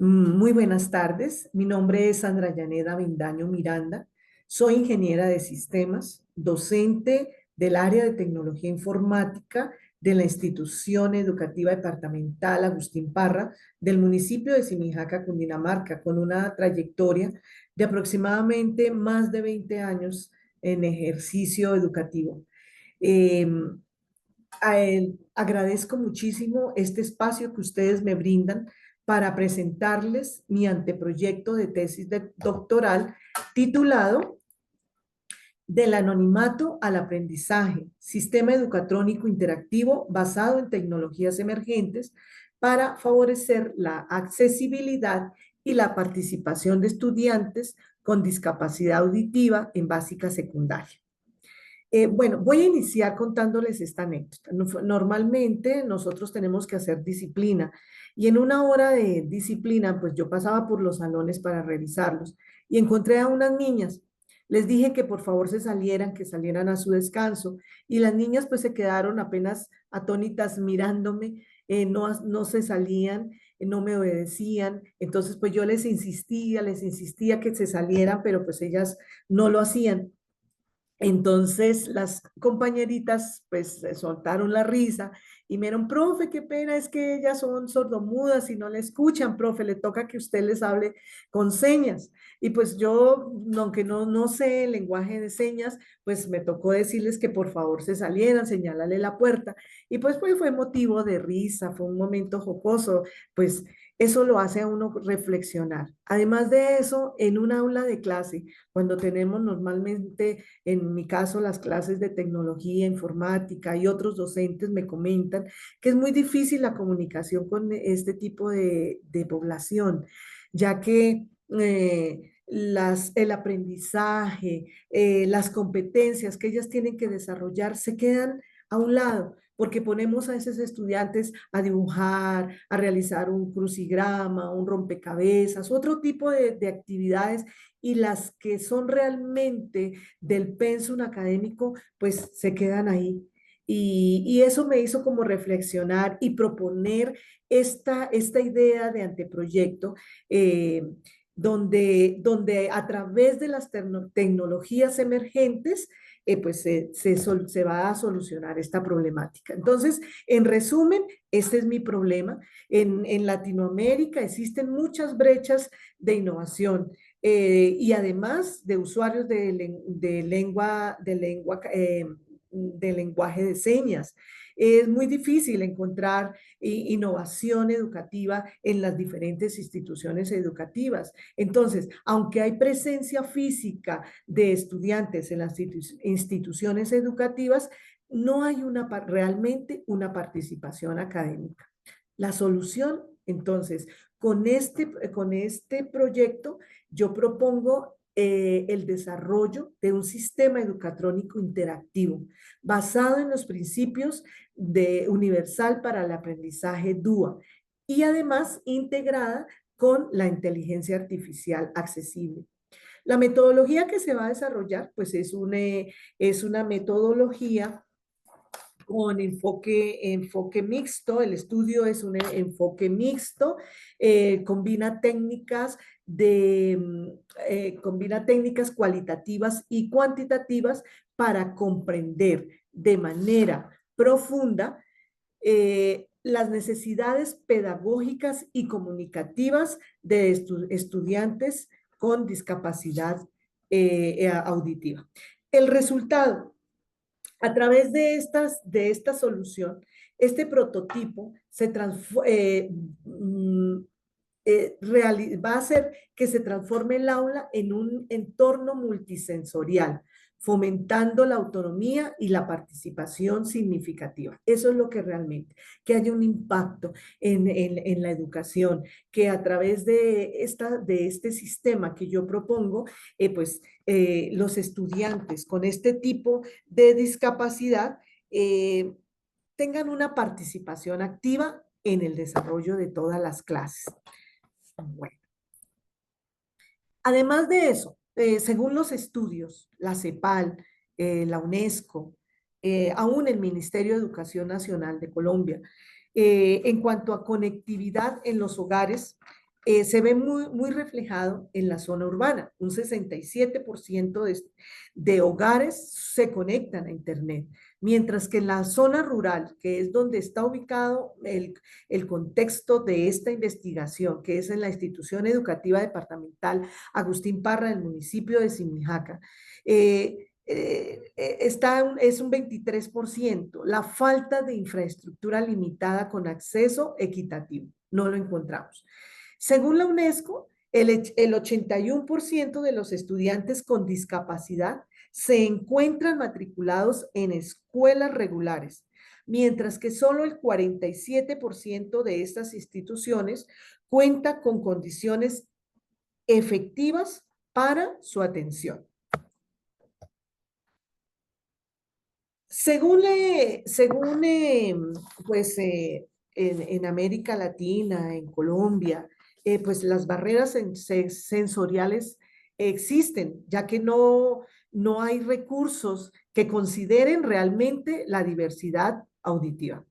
Muy buenas tardes. Mi nombre es Sandra Yaneda Vindaño Miranda. Soy ingeniera de sistemas, docente del área de tecnología informática de la institución educativa departamental Agustín Parra del municipio de Simijaca, Cundinamarca, con una trayectoria de aproximadamente más de 20 años en ejercicio educativo. Em, Agradezco muchísimo este espacio que ustedes me brindan para presentarles mi anteproyecto de tesis doctoral titulado Del anonimato al aprendizaje, sistema educatrónico interactivo basado en tecnologías emergentes para favorecer la accesibilidad y la participación de estudiantes con discapacidad auditiva en básica secundaria. Bueno, voy a iniciar contándoles esta anécdota. Normalmente nosotros tenemos que hacer disciplina y en una hora de disciplina, pues yo pasaba por los salones para revisarlos y encontré a unas niñas. Les dije que por favor se salieran, que salieran a su descanso y las niñas pues se quedaron apenas atónitas mirándome, no se salían, no me obedecían. Entonces pues yo les insistía que se salieran, pero pues ellas no lo hacían. Entonces las compañeritas pues soltaron la risa y me dijeron, profe, qué pena, es que ellas son sordomudas y no le escuchan, profe, le toca que usted les hable con señas. Y pues yo, aunque no sé el lenguaje de señas, pues me tocó decirles que por favor se salieran, señalarle la puerta. Y pues fue motivo de risa, fue un momento jocoso, pues eso lo hace a uno reflexionar. Además de eso, en un aula de clase, cuando tenemos normalmente en mi caso, las clases de tecnología, informática y otros docentes me comentan que es muy difícil la comunicación con este tipo de población, ya que el aprendizaje, las competencias que ellas tienen que desarrollar se quedan a un lado, porque ponemos a esos estudiantes a dibujar, a realizar un crucigrama, un rompecabezas, otro tipo de actividades y las que son realmente del pensum académico, pues se quedan ahí. Y eso me hizo como reflexionar y proponer esta idea de anteproyecto, eh, donde a través de las tecnologías emergentes, pues se va a solucionar esta problemática. Entonces, en resumen, este es mi problema. En Latinoamérica existen muchas brechas de innovación y además de usuarios de lenguaje de señas. Es muy difícil encontrar innovación educativa en las diferentes instituciones educativas. Entonces, aunque hay presencia física de estudiantes en las instituciones educativas, no hay realmente una participación académica. La solución, entonces, con este proyecto, yo propongo el desarrollo de un sistema educatrónico interactivo basado en los principios de universal para el aprendizaje DUA y además integrada con la inteligencia artificial accesible. La metodología que se va a desarrollar, pues es una metodología con enfoque mixto. El estudio es un enfoque mixto, combina combina técnicas cualitativas y cuantitativas para comprender de manera profunda las necesidades pedagógicas y comunicativas de estudiantes con discapacidad auditiva. El resultado, a través de esta solución, este prototipo va a hacer que se transforme el aula en un entorno multisensorial, fomentando la autonomía y la participación significativa. Eso es lo que realmente, que haya un impacto en la educación, que a través de este sistema que yo propongo, los estudiantes con este tipo de discapacidad eh, tengan una participación activa en el desarrollo de todas las clases. Bueno, además de eso, según los estudios, la CEPAL, la UNESCO, aún el Ministerio de Educación Nacional de Colombia, en cuanto a conectividad en los hogares, se ve muy reflejado en la zona urbana. Un 67% de hogares se conectan a Internet, mientras que en la zona rural, que es donde está ubicado el contexto de esta investigación, que es en la institución educativa departamental Agustín Parra del municipio de Simijaca, es un 23%. La falta de infraestructura limitada con acceso equitativo, no lo encontramos. Según la UNESCO, el 81% de los estudiantes con discapacidad se encuentran matriculados en escuelas regulares, mientras que solo el 47% de estas instituciones cuenta con condiciones efectivas para su atención. Según pues, en América Latina, en Colombia, pues las barreras sensoriales existen, ya que no hay recursos que consideren realmente la diversidad auditiva.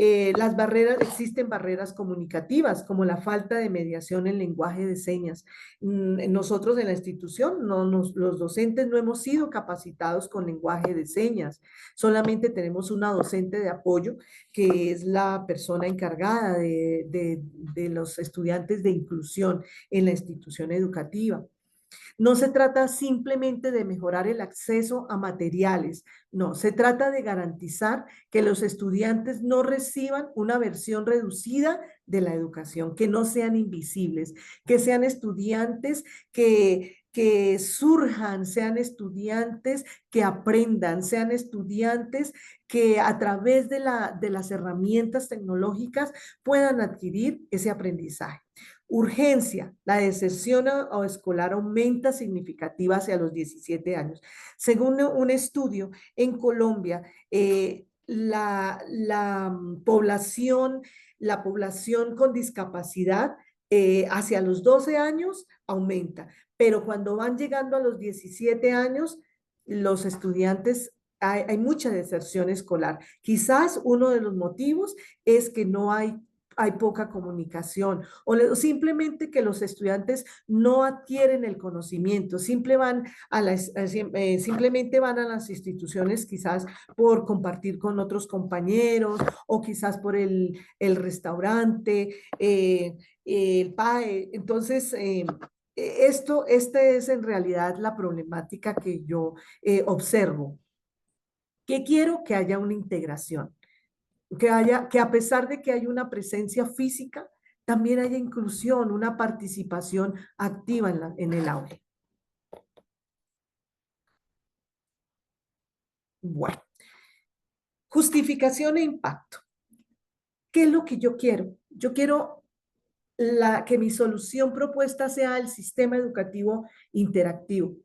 Existen barreras comunicativas, como la falta de mediación en lenguaje de señas. Nosotros en la institución, los docentes no hemos sido capacitados con lenguaje de señas. Solamente tenemos una docente de apoyo, que es la persona encargada de los estudiantes de inclusión en la institución educativa. No se trata simplemente de mejorar el acceso a materiales, no, se trata de garantizar que los estudiantes no reciban una versión reducida de la educación, que no sean invisibles, que sean estudiantes que surjan, sean estudiantes que aprendan, sean estudiantes que a través de las herramientas tecnológicas puedan adquirir ese aprendizaje. Urgencia, la deserción escolar aumenta significativa hacia los 17 años. Según un estudio en Colombia, la población con discapacidad hacia los 12 años aumenta, pero cuando van llegando a los 17 años, los estudiantes hay mucha deserción escolar. Quizás uno de los motivos es que no hay poca comunicación o simplemente que los estudiantes no adquieren el conocimiento, simplemente van a las instituciones quizás por compartir con otros compañeros o quizás por el restaurante, el PAE. Entonces, esta es en realidad la problemática que yo observo. ¿Qué quiero? Que haya una integración, que a pesar de que hay una presencia física, también haya inclusión, una participación activa en el aula. Bueno, justificación e impacto. ¿Qué es lo que yo quiero? Yo quiero que mi solución propuesta sea el sistema educativo interactivo,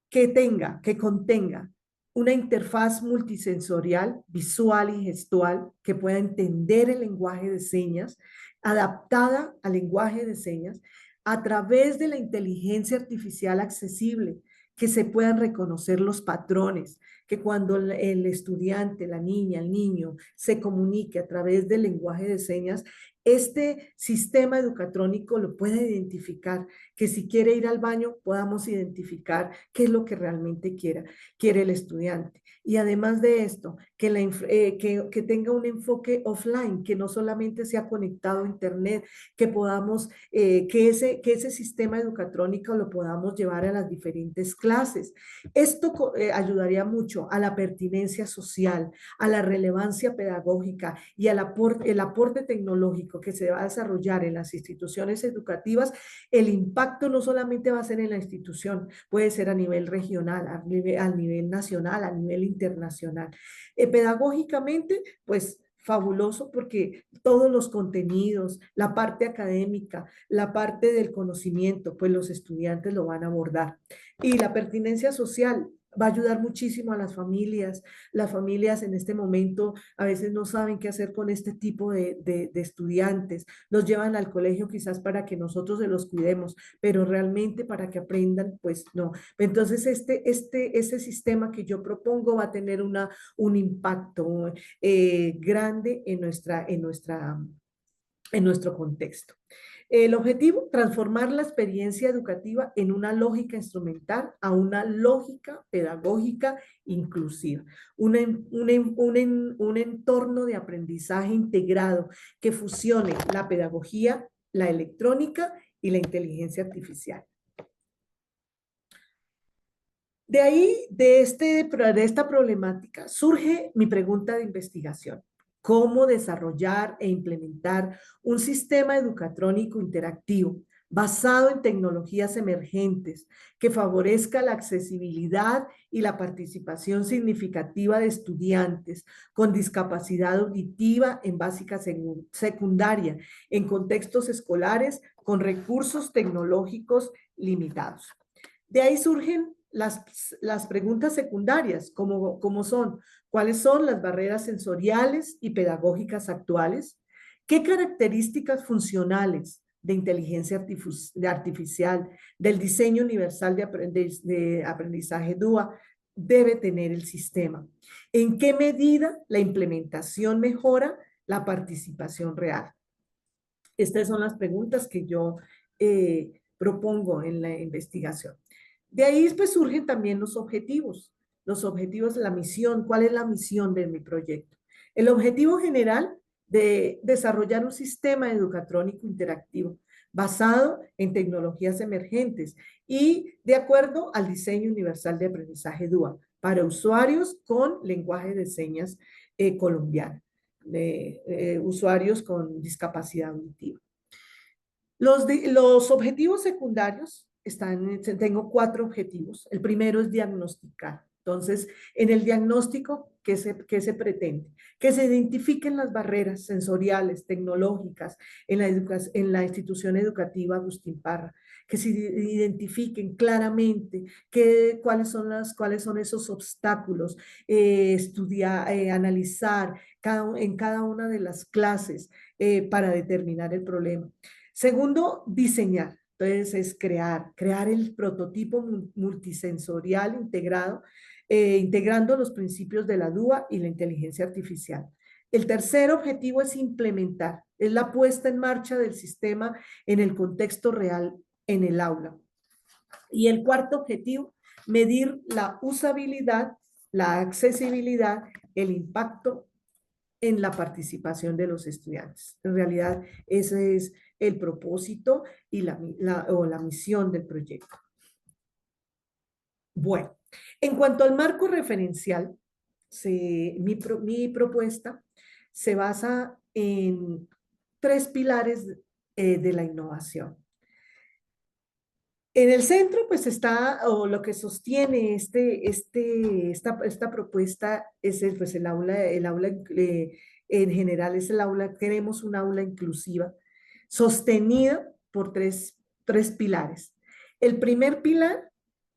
que contenga una interfaz multisensorial, visual y gestual, que pueda entender el lenguaje de señas, adaptada al lenguaje de señas, a través de la inteligencia artificial accesible, que se puedan reconocer los patrones, que cuando el estudiante, la niña, el niño se comunique a través del lenguaje de señas, este sistema educatrónico lo pueda identificar, que si quiere ir al baño podamos identificar qué es lo que realmente quiere el estudiante. Y además de esto, que tenga un enfoque offline, que no solamente sea conectado a internet, que podamos, que ese sistema educatrónico lo podamos llevar a las diferentes clases. Esto ayudaría mucho a la pertinencia social, a la relevancia pedagógica y al el aporte tecnológico que se va a desarrollar en las instituciones educativas. El impacto no solamente va a ser en la institución, puede ser a nivel regional, a nivel nacional, a nivel internacional. Pedagógicamente, pues fabuloso, porque todos los contenidos, la parte académica, la parte del conocimiento, pues los estudiantes lo van a abordar. Y la pertinencia social va a ayudar muchísimo a las familias. Las familias en este momento a veces no saben qué hacer con este tipo de estudiantes. Los llevan al colegio quizás para que nosotros se los cuidemos, pero realmente para que aprendan, pues no. Entonces, ese sistema que yo propongo va a tener un impacto grande en nuestro contexto. El objetivo, transformar la experiencia educativa en una lógica instrumental a una lógica pedagógica inclusiva, un entorno de aprendizaje integrado que fusione la pedagogía, la electrónica y la inteligencia artificial. De ahí, de esta problemática, surge mi pregunta de investigación. ¿Cómo desarrollar e implementar un sistema educatrónico interactivo basado en tecnologías emergentes que favorezca la accesibilidad y la participación significativa de estudiantes con discapacidad auditiva en básica secundaria, en contextos escolares con recursos tecnológicos limitados? De ahí surgen las preguntas secundarias, como son, ¿cuáles son las barreras sensoriales y pedagógicas actuales? ¿Qué características funcionales de inteligencia artificial, del diseño universal de aprendizaje DUA debe tener el sistema? ¿En qué medida la implementación mejora la participación real? Estas son las preguntas que yo propongo en la investigación. De ahí pues surgen también los objetivos de la misión. ¿Cuál es la misión de mi proyecto? El objetivo general de desarrollar un sistema educatrónico interactivo basado en tecnologías emergentes y de acuerdo al diseño universal de aprendizaje DUA para usuarios con lenguaje de señas colombiano, usuarios con discapacidad auditiva. Los objetivos secundarios tengo 4 objetivos. El primero es diagnosticar. Entonces, en el diagnóstico, ¿qué se pretende? Que se identifiquen las barreras sensoriales, tecnológicas en la institución educativa Agustín Parra, que se identifiquen claramente cuáles son esos obstáculos, analizar en cada una de las clases para determinar el problema. Segundo, diseñar. Entonces es crear el prototipo multisensorial integrado, integrando los principios de la DUA y la inteligencia artificial. El tercer objetivo es implementar, es la puesta en marcha del sistema en el contexto real en el aula. Y el cuarto objetivo, medir la usabilidad, la accesibilidad, el impacto en la participación de los estudiantes. En realidad, ese es el propósito y la misión del proyecto. Bueno, en cuanto al marco referencial, mi propuesta se basa en 3 pilares de la innovación. En el centro, pues está, o lo que sostiene esta propuesta es el aula en general es el aula, queremos un aula inclusiva, sostenida por tres pilares. El primer pilar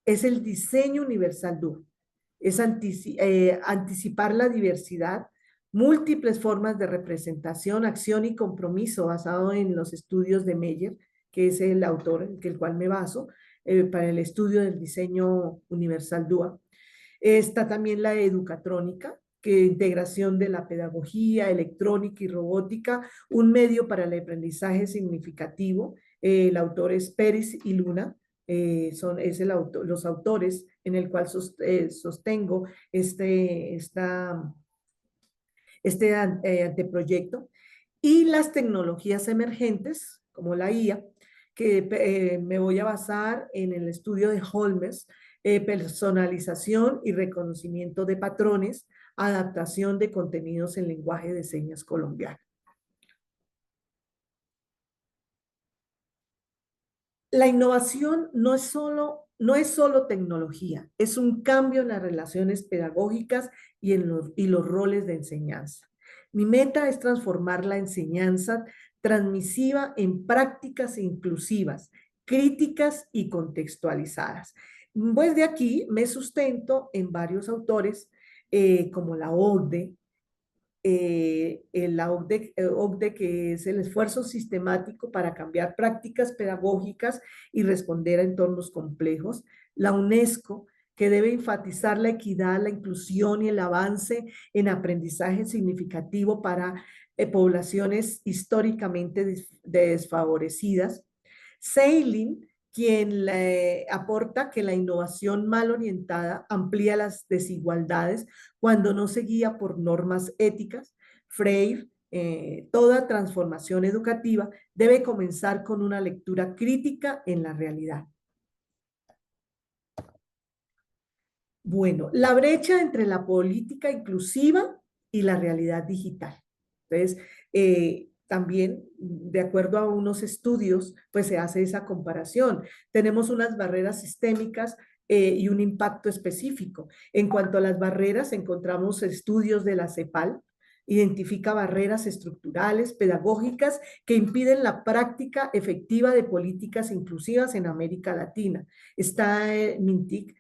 es el diseño universal DUA, es anticipar la diversidad, múltiples formas de representación, acción y compromiso basado en los estudios de Meyer, que es el autor en el cual me baso, para el estudio del diseño universal DUA. Está también la educatrónica, que integración de la pedagogía, electrónica y robótica, un medio para el aprendizaje significativo. El autor es Pérez y Luna, los autores en el cual sostengo este anteproyecto. Y las tecnologías emergentes, como la IA, que me voy a basar en el estudio de Holmes, personalización y reconocimiento de patrones, adaptación de contenidos en lenguaje de señas colombiano. La innovación no es solo tecnología, es un cambio en las relaciones pedagógicas y los roles de enseñanza. Mi meta es transformar la enseñanza transmisiva en prácticas inclusivas, críticas y contextualizadas. Pues de aquí me sustento en varios autores como la OCDE, la OCDE, que es el esfuerzo sistemático para cambiar prácticas pedagógicas y responder a entornos complejos, la UNESCO, que debe enfatizar la equidad, la inclusión y el avance en aprendizaje significativo para poblaciones históricamente desfavorecidas. Seiling, quien aporta que la innovación mal orientada amplía las desigualdades cuando no se guía por normas éticas. Freire, toda transformación educativa debe comenzar con una lectura crítica en la realidad. Bueno, la brecha entre la política inclusiva y la realidad digital. Entonces, también, de acuerdo a unos estudios, pues se hace esa comparación. Tenemos unas barreras sistémicas y un impacto específico. En cuanto a las barreras, encontramos estudios de la CEPAL, identifica barreras estructurales, pedagógicas, que impiden la práctica efectiva de políticas inclusivas en América Latina. Está MINTIC,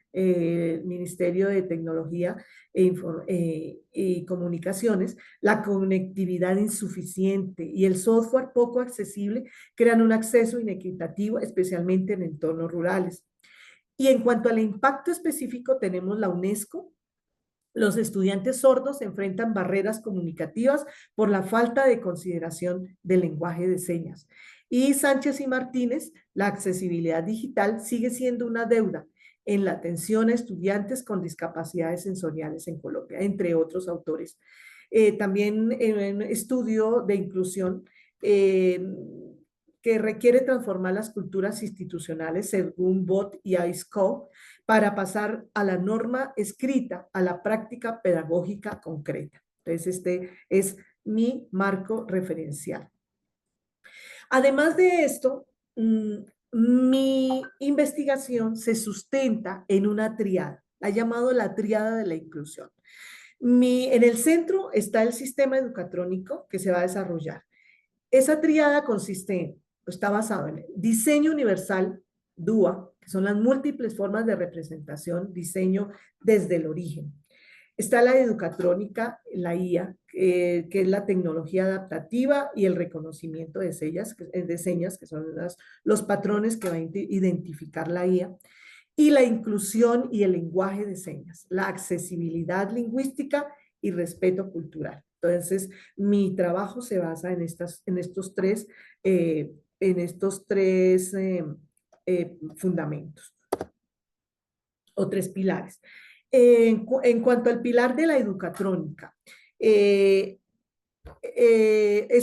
Ministerio de Tecnología y Comunicaciones, la conectividad insuficiente y el software poco accesible crean un acceso inequitativo, especialmente en entornos rurales. Y en cuanto al impacto específico, tenemos la UNESCO. Los estudiantes sordos enfrentan barreras comunicativas por la falta de consideración del lenguaje de señas. Y Sánchez y Martínez, la accesibilidad digital sigue siendo una deuda en la atención a estudiantes con discapacidades sensoriales en Colombia, entre otros autores. También en un estudio de inclusión que requiere transformar las culturas institucionales según BOT y ISCO para pasar a la norma escrita, a la práctica pedagógica concreta. Entonces, este es mi marco referencial. Además de esto, mi investigación se sustenta en una triada, la he llamado la triada de la inclusión. En el centro está el sistema educatrónico que se va a desarrollar. Esa triada consiste en, está basado en el diseño universal, DUA, que son las múltiples formas de representación, diseño desde el origen. Está la educatrónica, la IA, que es la tecnología adaptativa y el reconocimiento de señas, que son los patrones que va a identificar la IA, y la inclusión y el lenguaje de señas, la accesibilidad lingüística y respeto cultural. Entonces, mi trabajo se basa en estos tres fundamentos o tres pilares. En cuanto al pilar de la educatrónica, es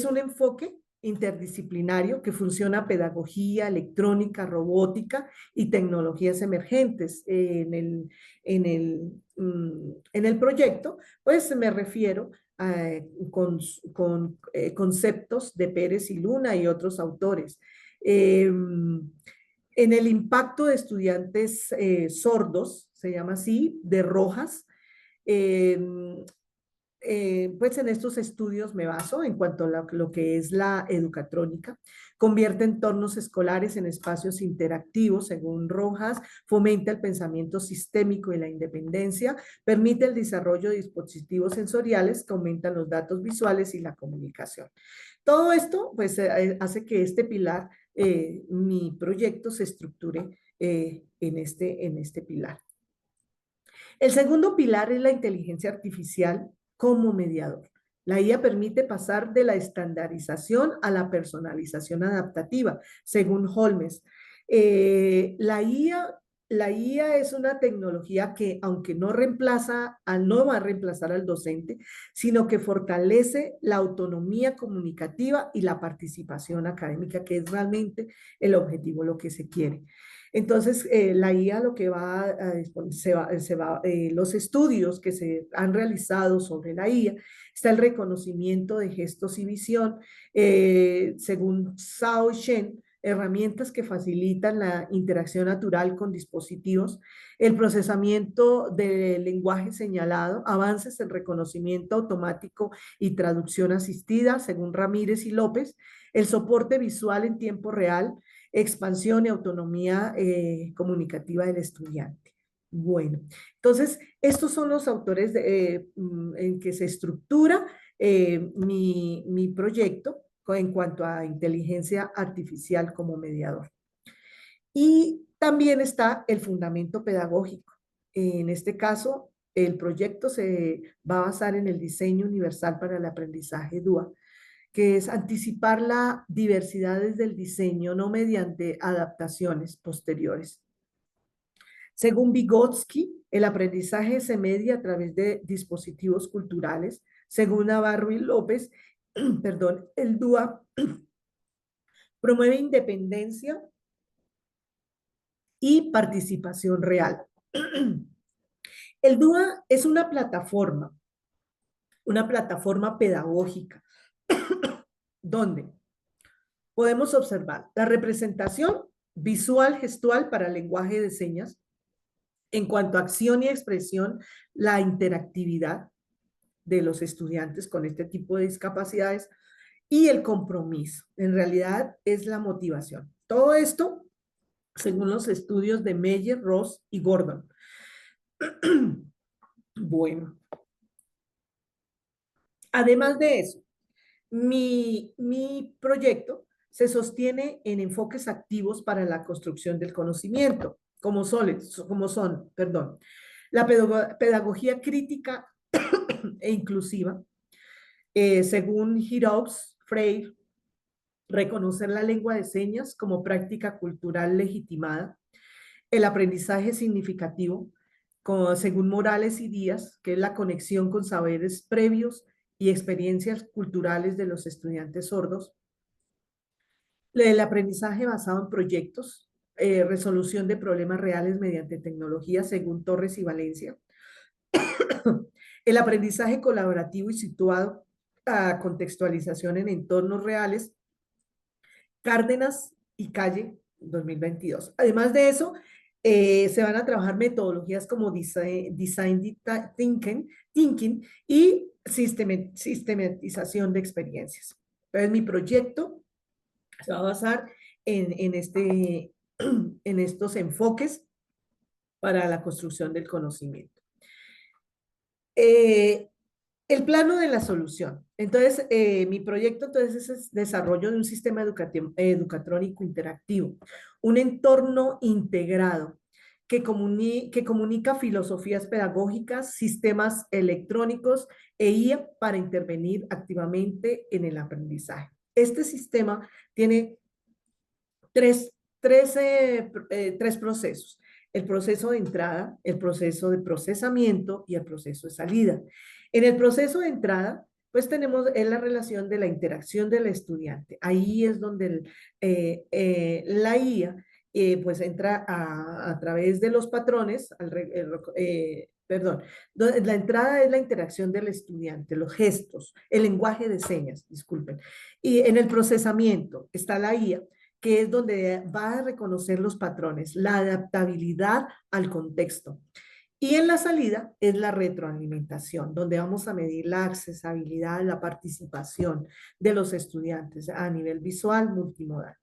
un enfoque interdisciplinario que funciona pedagogía, electrónica, robótica y tecnologías emergentes. En el proyecto, pues me refiero con conceptos de Pérez y Luna y otros autores. En el impacto de estudiantes sordos, se llama así, de Rojas, pues en estos estudios me baso en cuanto a lo que es la educatrónica. Convierte entornos escolares en espacios interactivos, según Rojas, fomenta el pensamiento sistémico y la independencia, permite el desarrollo de dispositivos sensoriales que aumentan los datos visuales y la comunicación. Todo esto pues hace que este pilar, mi proyecto se estructure en este pilar. El segundo pilar es la inteligencia artificial como mediador. La IA permite pasar de la estandarización a la personalización adaptativa, según Holmes. La IA es una tecnología que, aunque no va a reemplazar al docente, sino que fortalece la autonomía comunicativa y la participación académica, que es realmente el objetivo, lo que se quiere. Entonces, la IA lo que va a los estudios que se han realizado sobre la IA, está el reconocimiento de gestos y visión, según Zhao Shen, herramientas que facilitan la interacción natural con dispositivos, el procesamiento del lenguaje señalado, avances en reconocimiento automático y traducción asistida, según Ramírez y López, el soporte visual en tiempo real, expansión y autonomía comunicativa del estudiante. Bueno, entonces, estos son los autores en que se estructura mi proyecto en cuanto a inteligencia artificial como mediador. Y también está el fundamento pedagógico. En este caso, el proyecto se va a basar en el diseño universal para el aprendizaje DUA, que es anticipar la diversidad desde el diseño, no mediante adaptaciones posteriores. Según Vygotsky, el aprendizaje se media a través de dispositivos culturales. Según Navarro y López, perdón, el DUA promueve independencia y participación real. El DUA es una plataforma pedagógica, donde podemos observar la representación visual gestual para el lenguaje de señas, en cuanto a acción y expresión, la interactividad de los estudiantes con este tipo de discapacidades y el compromiso. En realidad es la motivación. Todo esto según los estudios de Meyer, Ross y Gordon. Bueno, además de eso, mi proyecto se sostiene en enfoques activos para la construcción del conocimiento, como son, perdón, la pedagogía crítica e inclusiva, según Hiroux, Freire, reconocer la lengua de señas como práctica cultural legitimada, el aprendizaje significativo, como, según Morales y Díaz, que es la conexión con saberes previos y experiencias culturales de los estudiantes sordos, el aprendizaje basado en proyectos, resolución de problemas reales mediante tecnología, según Torres y Valencia, el aprendizaje colaborativo y situado a contextualización en entornos reales, Cárdenas y Calle 2022. Además de eso, se van a trabajar metodologías como design thinking y sistematización de experiencias. Entonces, mi proyecto se va a basar en estos enfoques para la construcción del conocimiento. El plano de la solución. Entonces, mi proyecto entonces es desarrollo de un sistema educatrónico interactivo, un entorno integrado que comunica filosofías pedagógicas, sistemas electrónicos e IA para intervenir activamente en el aprendizaje. Este sistema tiene tres procesos: el proceso de entrada, el proceso de procesamiento y el proceso de salida. En el proceso de entrada, pues tenemos la relación de la interacción del estudiante. Ahí es donde la IA pues entra a través de los patrones, perdón, la entrada es la interacción del estudiante, los gestos, el lenguaje de señas, disculpen. Y en el procesamiento está la IA, que es donde va a reconocer los patrones, la adaptabilidad al contexto. Y en la salida es la retroalimentación, donde vamos a medir la accesibilidad, la participación de los estudiantes a nivel visual, multimodal.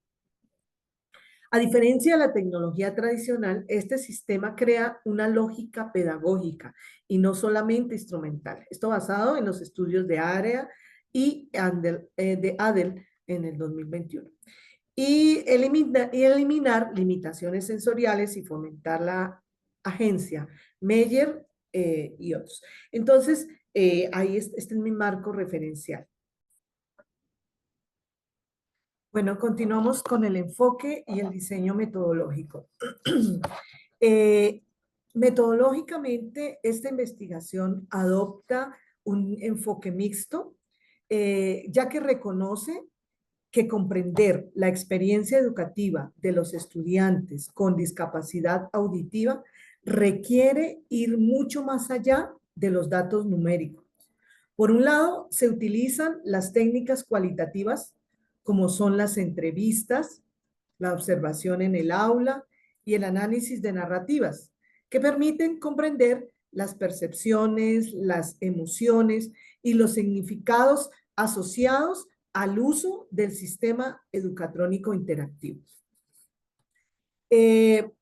A diferencia de la tecnología tradicional, este sistema crea una lógica pedagógica y no solamente instrumental. Esto basado en los estudios de AREA y de ADEL en el 2021. Y eliminar limitaciones sensoriales y fomentar la agencia, Meyer y otros. Entonces, ahí este es mi marco referencial. Bueno, continuamos con el enfoque y el diseño metodológico. Eh, Metodológicamente, esta investigación adopta un enfoque mixto, ya que reconoce que comprender la experiencia educativa de los estudiantes con discapacidad auditiva requiere ir mucho más allá de los datos numéricos. Por un lado, se utilizan las técnicas cualitativas, como son las entrevistas, la observación en el aula y el análisis de narrativas, que permiten comprender las percepciones, las emociones y los significados asociados al uso del sistema educatrónico interactivo. El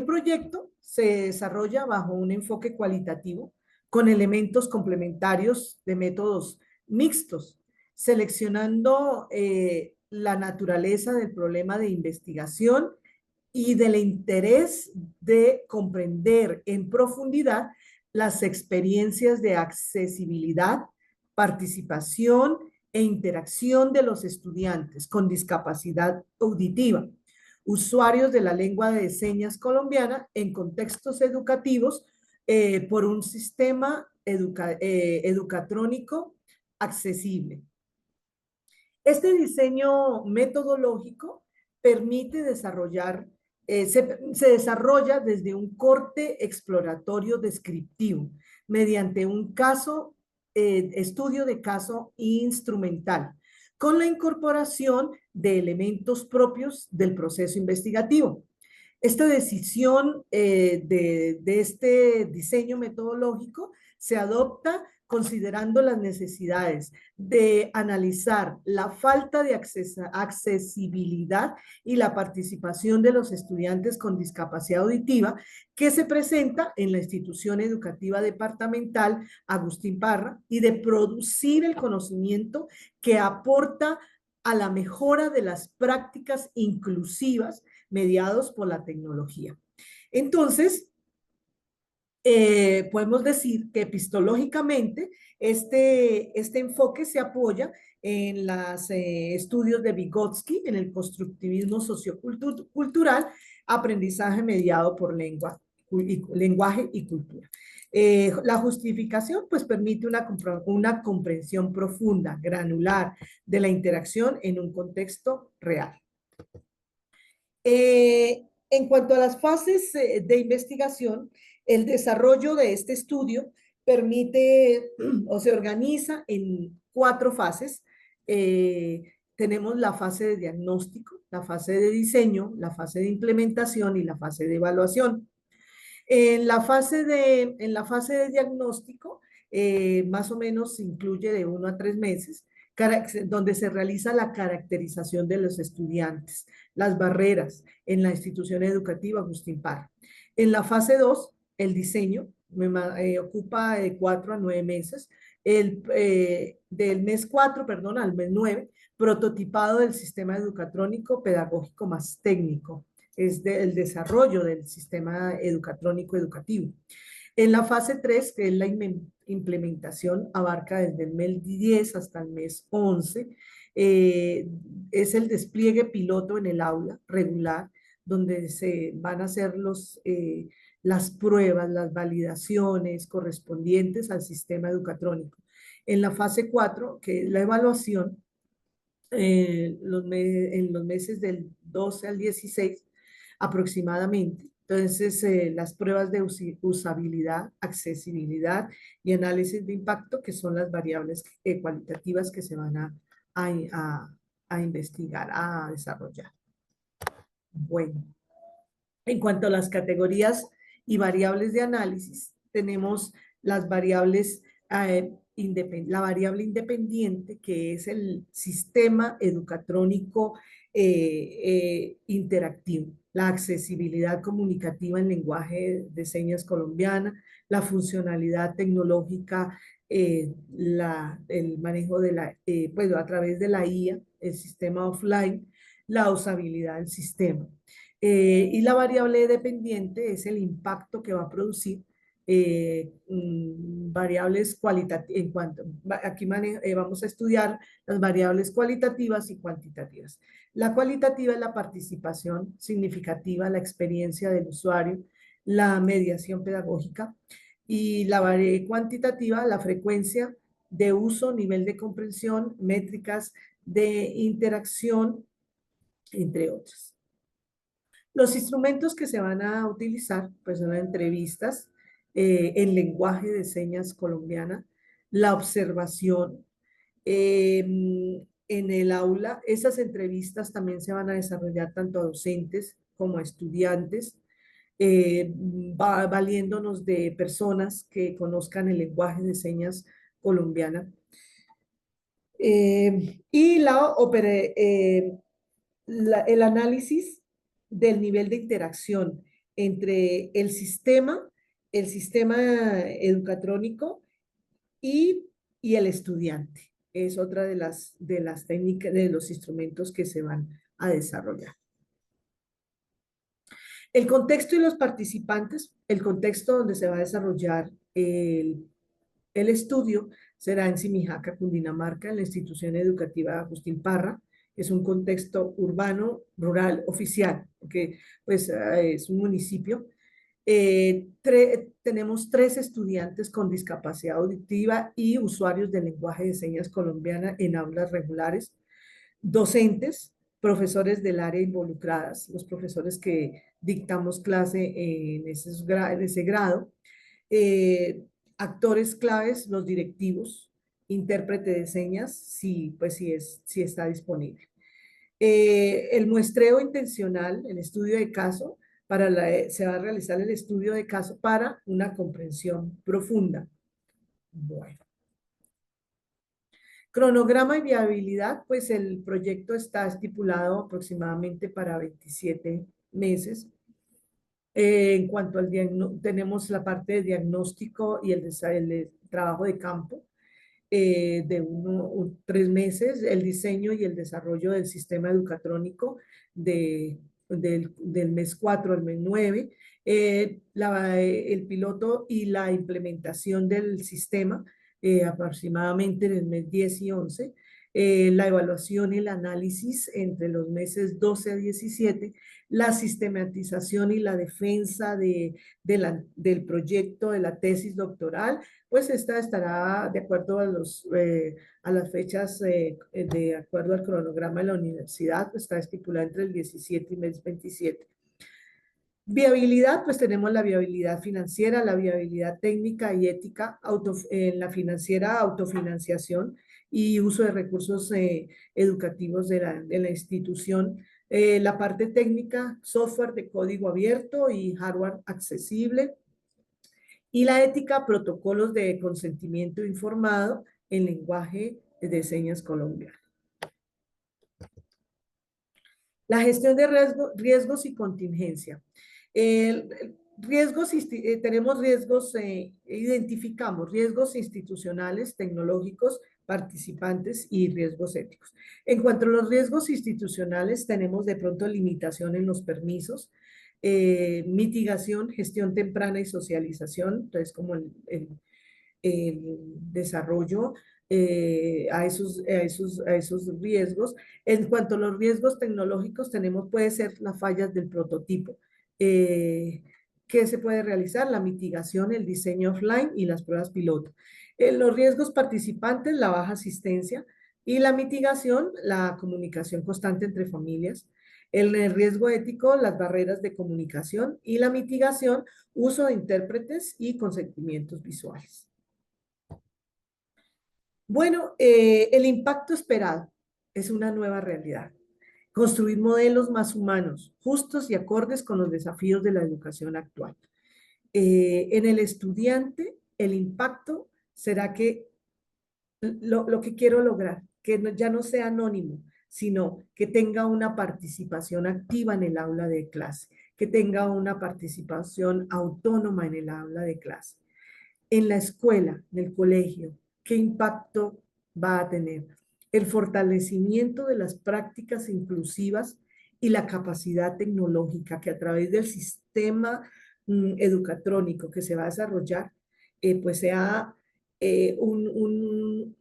proyecto se desarrolla bajo un enfoque cualitativo con elementos complementarios de métodos mixtos, seleccionando la naturaleza del problema de investigación y del interés de comprender en profundidad las experiencias de accesibilidad, participación e interacción de los estudiantes con discapacidad auditiva, usuarios de la lengua de señas colombiana en contextos educativos por un sistema educatrónico accesible. Este diseño metodológico permite desarrollar, se desarrolla desde un corte exploratorio descriptivo, mediante un estudio de caso instrumental, con la incorporación de elementos propios del proceso investigativo. Esta decisión de este diseño metodológico se adopta considerando las necesidades de analizar la falta de accesibilidad y la participación de los estudiantes con discapacidad auditiva que se presenta en la institución educativa departamental Agustín Parra y de producir el conocimiento que aporta a la mejora de las prácticas inclusivas mediados por la tecnología. Entonces, podemos decir que epistemológicamente este enfoque se apoya en los estudios de Vygotsky, en el constructivismo sociocultural, aprendizaje mediado por lenguaje y cultura. La justificación pues permite una comprensión profunda, granular, de la interacción en un contexto real. En cuanto a las fases de investigación, el desarrollo de este estudio permite o se organiza en 4 fases. Tenemos la fase de diagnóstico, la fase de diseño, la fase de implementación y la fase de evaluación. En la fase de diagnóstico, más o menos incluye de 1 a 3 meses, donde se realiza la caracterización de los estudiantes, las barreras en la institución educativa Agustín Parra. En la fase 2, el diseño, ocupa de 4 a 9 meses, del mes 4, perdón, al mes 9, prototipado del sistema educatrónico pedagógico más técnico, es el desarrollo del sistema educatrónico educativo. En la fase 3, que es la implementación, abarca desde el mes 10 hasta el mes 11, es el despliegue piloto en el aula regular, donde se van a hacer las pruebas, las validaciones correspondientes al sistema educatrónico. En la fase 4, que es la evaluación, en los meses del 12 al 16 aproximadamente. Entonces, las pruebas de usabilidad, accesibilidad y análisis de impacto, que son las variables cualitativas que se van a investigar, a desarrollar. Bueno, en cuanto a las categorías y variables de análisis, tenemos las variables, la variable independiente, que es el sistema educatrónico interactivo, la accesibilidad comunicativa en lenguaje de señas colombiana, la funcionalidad tecnológica, el manejo de pues, a través de la IA, el sistema offline, la usabilidad del sistema. Y la variable dependiente es el impacto que va a producir variables cualitativas. Aquí vamos a estudiar las variables cualitativas y cuantitativas. La cualitativa es la participación significativa, la experiencia del usuario, la mediación pedagógica, y la cuantitativa, la frecuencia de uso, nivel de comprensión, métricas de interacción, entre otras. Los instrumentos que se van a utilizar pues son las entrevistas en lenguaje de señas colombiana, la observación en el aula. Esas entrevistas también se van a desarrollar tanto a docentes como a estudiantes, valiéndonos de personas que conozcan el lenguaje de señas colombiana. Y el análisis del nivel de interacción entre el sistema educatrónico y el estudiante. Es otra de las técnicas, de los instrumentos que se van a desarrollar. El contexto y los participantes, el contexto donde se va a desarrollar el estudio, será en Simijaca, Cundinamarca, en la institución educativa Agustín Parra. Es un contexto urbano, rural, oficial, porque pues, es un municipio. Tenemos 3 estudiantes con discapacidad auditiva y usuarios de lenguaje de señas colombiana en aulas regulares, docentes, profesores del área involucradas, los profesores que dictamos clase en ese grado, eh, actores claves, los directivos, intérprete de señas, si está disponible. El muestreo intencional, el estudio de caso, se va a realizar el estudio de caso para una comprensión profunda. Bueno. Cronograma y viabilidad, pues el proyecto está estipulado aproximadamente para 27 meses. En cuanto al diagnóstico, tenemos la parte de diagnóstico y el trabajo de campo de 3 meses, el diseño y el desarrollo del sistema educatrónico del mes 4 al mes 9, el piloto y la implementación del sistema aproximadamente en el mes 10 y 11, la evaluación y el análisis entre los meses 12 a 17, la sistematización y la defensa del proyecto de la tesis doctoral, pues esta estará de acuerdo a las fechas, de acuerdo al cronograma de la universidad, pues está estipulada entre el 17 y mes 27. Viabilidad, pues tenemos la viabilidad financiera, la viabilidad técnica y ética, en la financiera, autofinanciación y uso de recursos educativos de la institución. La parte técnica, software de código abierto y hardware accesible. Y la ética, protocolos de consentimiento informado en lenguaje de señas colombiano. La gestión de riesgos y contingencia. Tenemos riesgos, identificamos riesgos institucionales, tecnológicos, participantes y riesgos éticos. En cuanto a los riesgos institucionales, tenemos de pronto limitación en los permisos, mitigación, gestión temprana y socialización, entonces como el desarrollo a esos riesgos. En cuanto a los riesgos tecnológicos, puede ser las fallas del prototipo. ¿Qué se puede realizar? La mitigación, el diseño offline y las pruebas piloto. Los riesgos participantes, la baja asistencia, y la mitigación, la comunicación constante entre familias. El riesgo ético, las barreras de comunicación, y la mitigación, uso de intérpretes y consentimientos visuales. Bueno, el impacto esperado es una nueva realidad. Construir modelos más humanos, justos y acordes con los desafíos de la educación actual. En el estudiante, el impacto será que lo que quiero lograr, que ya no sea anónimo, sino que tenga una participación activa en el aula de clase, que tenga una participación autónoma en el aula de clase. En la escuela, en el colegio, ¿qué impacto va a tener? El fortalecimiento de las prácticas inclusivas y la capacidad tecnológica que a través del sistema educatrónico que se va a desarrollar, pues sea un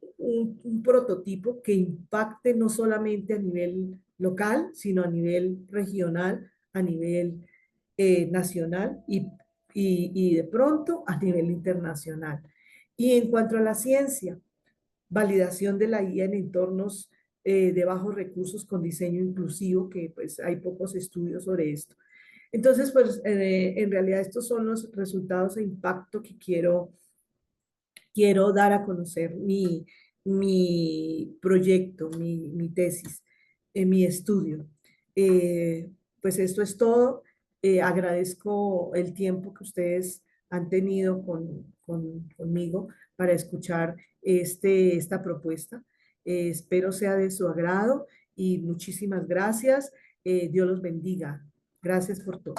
prototipo que impacte no solamente a nivel local, sino a nivel regional, a nivel nacional y de pronto a nivel internacional. Y en cuanto a la ciencia, validación de la IA en entornos de bajos recursos con diseño inclusivo, que pues hay pocos estudios sobre esto. Entonces, pues en realidad estos son los resultados e impacto que quiero dar a conocer mi proyecto, mi tesis, mi estudio. Pues esto es todo. Agradezco el tiempo que ustedes han tenido conmigo para escuchar esta propuesta. Espero sea de su agrado y muchísimas gracias. Dios los bendiga. Gracias por todo.